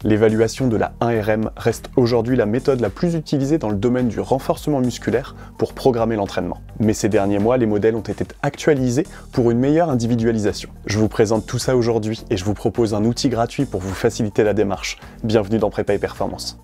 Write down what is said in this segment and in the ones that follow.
L'évaluation de la 1RM reste aujourd'hui la méthode la plus utilisée dans le domaine du renforcement musculaire pour programmer l'entraînement. Mais ces derniers mois, les modèles ont été actualisés pour une meilleure individualisation. Je vous présente tout ça aujourd'hui et je vous propose un outil gratuit pour vous faciliter la démarche. Bienvenue dans Prépa et Performance.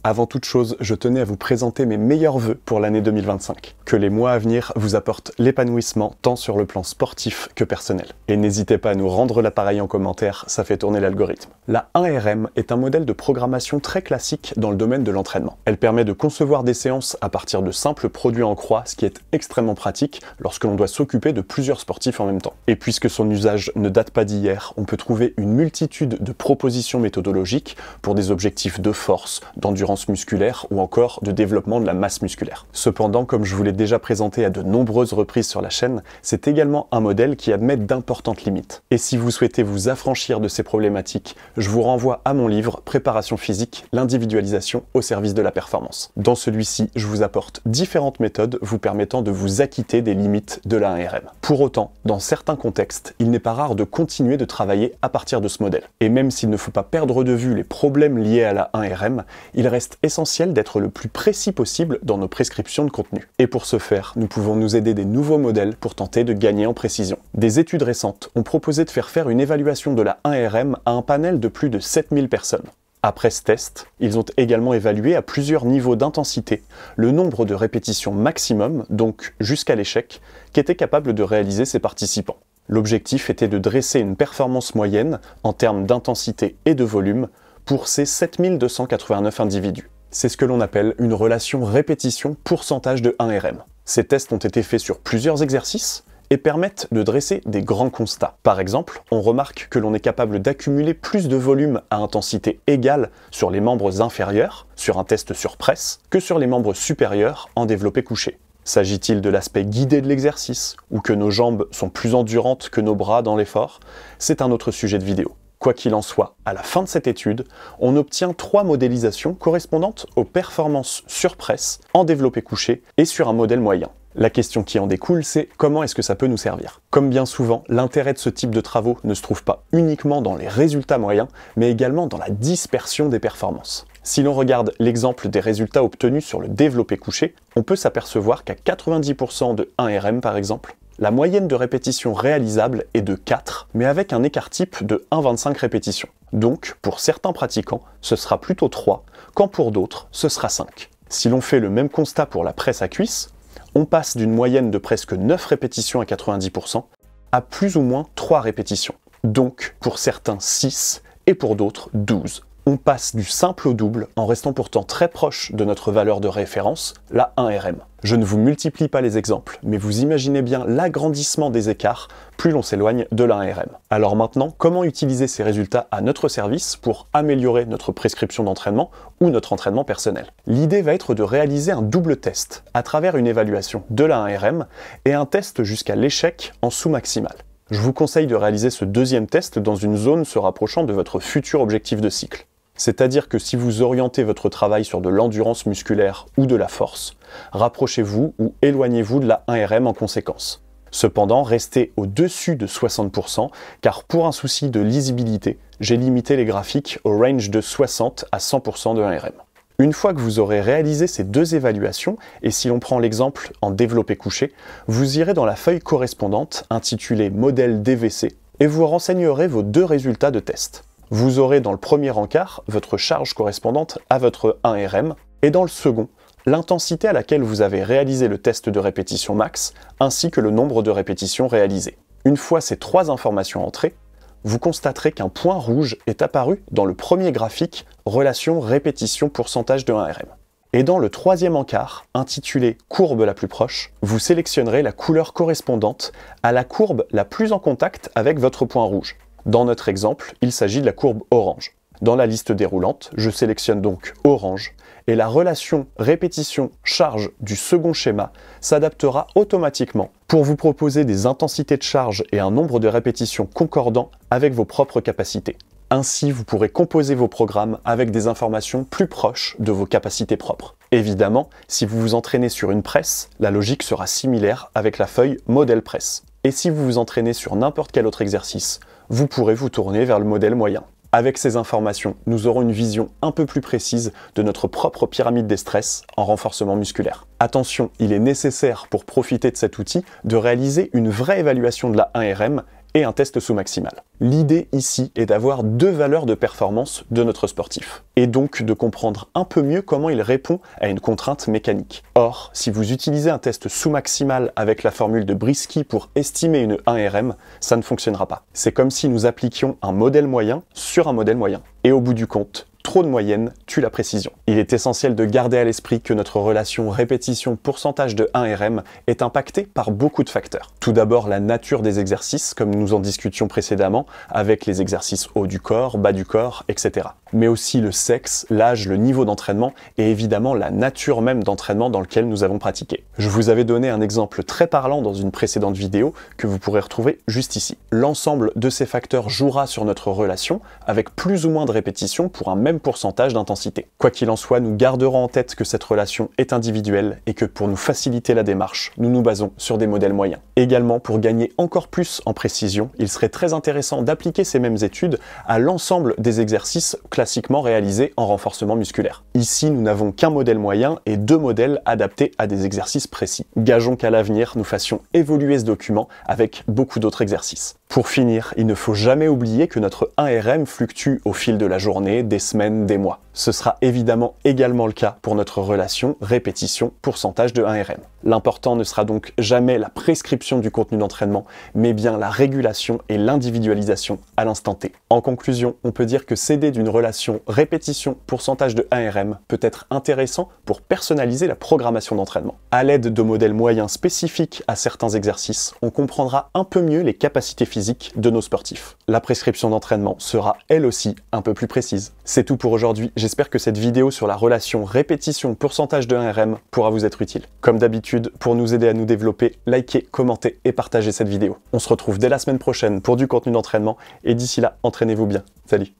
Avant toute chose, je tenais à vous présenter mes meilleurs vœux pour l'année 2025. Que les mois à venir vous apportent l'épanouissement tant sur le plan sportif que personnel. Et n'hésitez pas à nous rendre l'appareil en commentaire, ça fait tourner l'algorithme. La 1RM est un modèle de programmation très classique dans le domaine de l'entraînement. Elle permet de concevoir des séances à partir de simples produits en croix, ce qui est extrêmement pratique lorsque l'on doit s'occuper de plusieurs sportifs en même temps. Et puisque son usage ne date pas d'hier, on peut trouver une multitude de propositions méthodologiques pour des objectifs de force, d'endurance musculaire ou encore de développement de la masse musculaire. Cependant, comme je vous l'ai déjà présenté à de nombreuses reprises sur la chaîne, c'est également un modèle qui admet d'importantes limites. Et si vous souhaitez vous affranchir de ces problématiques, je vous renvoie à mon livre Préparation physique, l'individualisation au service de la performance. Dans celui-ci, je vous apporte différentes méthodes vous permettant de vous acquitter des limites de la 1RM. Pour autant, dans certains contextes, il n'est pas rare de continuer de travailler à partir de ce modèle. Et même s'il ne faut pas perdre de vue les problèmes liés à la 1RM, il reste essentiel d'être le plus précis possible dans nos prescriptions de contenu. Et pour ce faire, nous pouvons nous aider des nouveaux modèles pour tenter de gagner en précision. Des études récentes ont proposé de faire une évaluation de la 1RM à un panel de plus de 7000 personnes. Après ce test, ils ont également évalué à plusieurs niveaux d'intensité le nombre de répétitions maximum, donc jusqu'à l'échec, qu'étaient capables de réaliser ces participants. L'objectif était de dresser une performance moyenne en termes d'intensité et de volume pour ces 7289 individus. C'est ce que l'on appelle une relation répétition pourcentage de 1RM. Ces tests ont été faits sur plusieurs exercices et permettent de dresser des grands constats. Par exemple, on remarque que l'on est capable d'accumuler plus de volume à intensité égale sur les membres inférieurs, sur un test sur presse, que sur les membres supérieurs en développé couché. S'agit-il de l'aspect guidé de l'exercice, ou que nos jambes sont plus endurantes que nos bras dans l'effort? C'est un autre sujet de vidéo. Quoi qu'il en soit, à la fin de cette étude, on obtient 3 modélisations correspondantes aux performances sur presse, en développé couché et sur un modèle moyen. La question qui en découle, c'est comment est-ce que ça peut nous servir? Comme bien souvent, l'intérêt de ce type de travaux ne se trouve pas uniquement dans les résultats moyens, mais également dans la dispersion des performances. Si l'on regarde l'exemple des résultats obtenus sur le développé couché, on peut s'apercevoir qu'à 90% de 1RM par exemple, la moyenne de répétitions réalisable est de 4, mais avec un écart type de 1,25 répétitions. Donc, pour certains pratiquants, ce sera plutôt 3, quand pour d'autres, ce sera 5. Si l'on fait le même constat pour la presse à cuisse, on passe d'une moyenne de presque 9 répétitions à 90% à plus ou moins 3 répétitions. Donc, pour certains 6 et pour d'autres 12. On passe du simple au double en restant pourtant très proche de notre valeur de référence, la 1RM. Je ne vous multiplie pas les exemples, mais vous imaginez bien l'agrandissement des écarts plus l'on s'éloigne de la 1RM. Alors maintenant, comment utiliser ces résultats à notre service pour améliorer notre prescription d'entraînement ou notre entraînement personnel? L'idée va être de réaliser un double test à travers une évaluation de la 1RM et un test jusqu'à l'échec en sous-maximal. Je vous conseille de réaliser ce deuxième test dans une zone se rapprochant de votre futur objectif de cycle. C'est-à-dire que si vous orientez votre travail sur de l'endurance musculaire ou de la force, rapprochez-vous ou éloignez-vous de la 1RM en conséquence. Cependant, restez au-dessus de 60%, car pour un souci de lisibilité, j'ai limité les graphiques au range de 60 à 100% de 1RM. Une fois que vous aurez réalisé ces deux évaluations, et si l'on prend l'exemple en développé couché, vous irez dans la feuille correspondante intitulée Modèle DVC et vous renseignerez vos deux résultats de test. Vous aurez dans le premier encart votre charge correspondante à votre 1RM et dans le second, l'intensité à laquelle vous avez réalisé le test de répétition max ainsi que le nombre de répétitions réalisées. Une fois ces 3 informations entrées, vous constaterez qu'un point rouge est apparu dans le premier graphique relation répétition pourcentage de 1RM. Et dans le troisième encart, intitulé courbe la plus proche, vous sélectionnerez la couleur correspondante à la courbe la plus en contact avec votre point rouge. Dans notre exemple, il s'agit de la courbe orange. Dans la liste déroulante, je sélectionne donc orange et la relation répétition-charge du second schéma s'adaptera automatiquement pour vous proposer des intensités de charge et un nombre de répétitions concordants avec vos propres capacités. Ainsi, vous pourrez composer vos programmes avec des informations plus proches de vos capacités propres. Évidemment, si vous vous entraînez sur une presse, la logique sera similaire avec la feuille modèle presse. Et si vous vous entraînez sur n'importe quel autre exercice, vous pourrez vous tourner vers le modèle moyen. Avec ces informations, nous aurons une vision un peu plus précise de notre propre pyramide des stress en renforcement musculaire. Attention, il est nécessaire pour profiter de cet outil de réaliser une vraie évaluation de la 1RM et un test sous-maximal. L'idée ici est d'avoir deux valeurs de performance de notre sportif, et donc de comprendre un peu mieux comment il répond à une contrainte mécanique. Or, si vous utilisez un test sous-maximal avec la formule de Brieske pour estimer une 1RM, ça ne fonctionnera pas. C'est comme si nous appliquions un modèle moyen sur un modèle moyen. Et au bout du compte, trop de moyenne tue la précision. Il est essentiel de garder à l'esprit que notre relation répétition-pourcentage de 1RM est impactée par beaucoup de facteurs. Tout d'abord, la nature des exercices, comme nous en discutions précédemment, avec les exercices haut du corps, bas du corps, etc. Mais aussi le sexe, l'âge, le niveau d'entraînement et évidemment la nature même d'entraînement dans lequel nous avons pratiqué. Je vous avais donné un exemple très parlant dans une précédente vidéo que vous pourrez retrouver juste ici. L'ensemble de ces facteurs jouera sur notre relation avec plus ou moins de répétitions pour un même pourcentage d'intensité. Quoi qu'il en soit, nous garderons en tête que cette relation est individuelle et que pour nous faciliter la démarche, nous nous basons sur des modèles moyens. Également, pour gagner encore plus en précision, il serait très intéressant d'appliquer ces mêmes études à l'ensemble des exercices classiquement réalisés en renforcement musculaire. Ici, nous n'avons qu'un modèle moyen et deux modèles adaptés à des exercices précis. Gageons qu'à l'avenir, nous fassions évoluer ce document avec beaucoup d'autres exercices. Pour finir, il ne faut jamais oublier que notre 1RM fluctue au fil de la journée, des semaines, des mois. Ce sera évidemment également le cas pour notre relation répétition-pourcentage de 1RM. L'important ne sera donc jamais la prescription du contenu d'entraînement, mais bien la régulation et l'individualisation à l'instant T. En conclusion, on peut dire que s'aider d'une relation répétition-pourcentage de 1RM peut être intéressant pour personnaliser la programmation d'entraînement. À l'aide de modèles moyens spécifiques à certains exercices, on comprendra un peu mieux les capacités physiques de nos sportifs. La prescription d'entraînement sera elle aussi un peu plus précise. C'est tout pour aujourd'hui, j'espère que cette vidéo sur la relation répétition-pourcentage de 1RM pourra vous être utile. Comme d'habitude, pour nous aider à nous développer, likez, commentez et partagez cette vidéo. On se retrouve dès la semaine prochaine pour du contenu d'entraînement et d'ici là, entraînez-vous bien. Salut!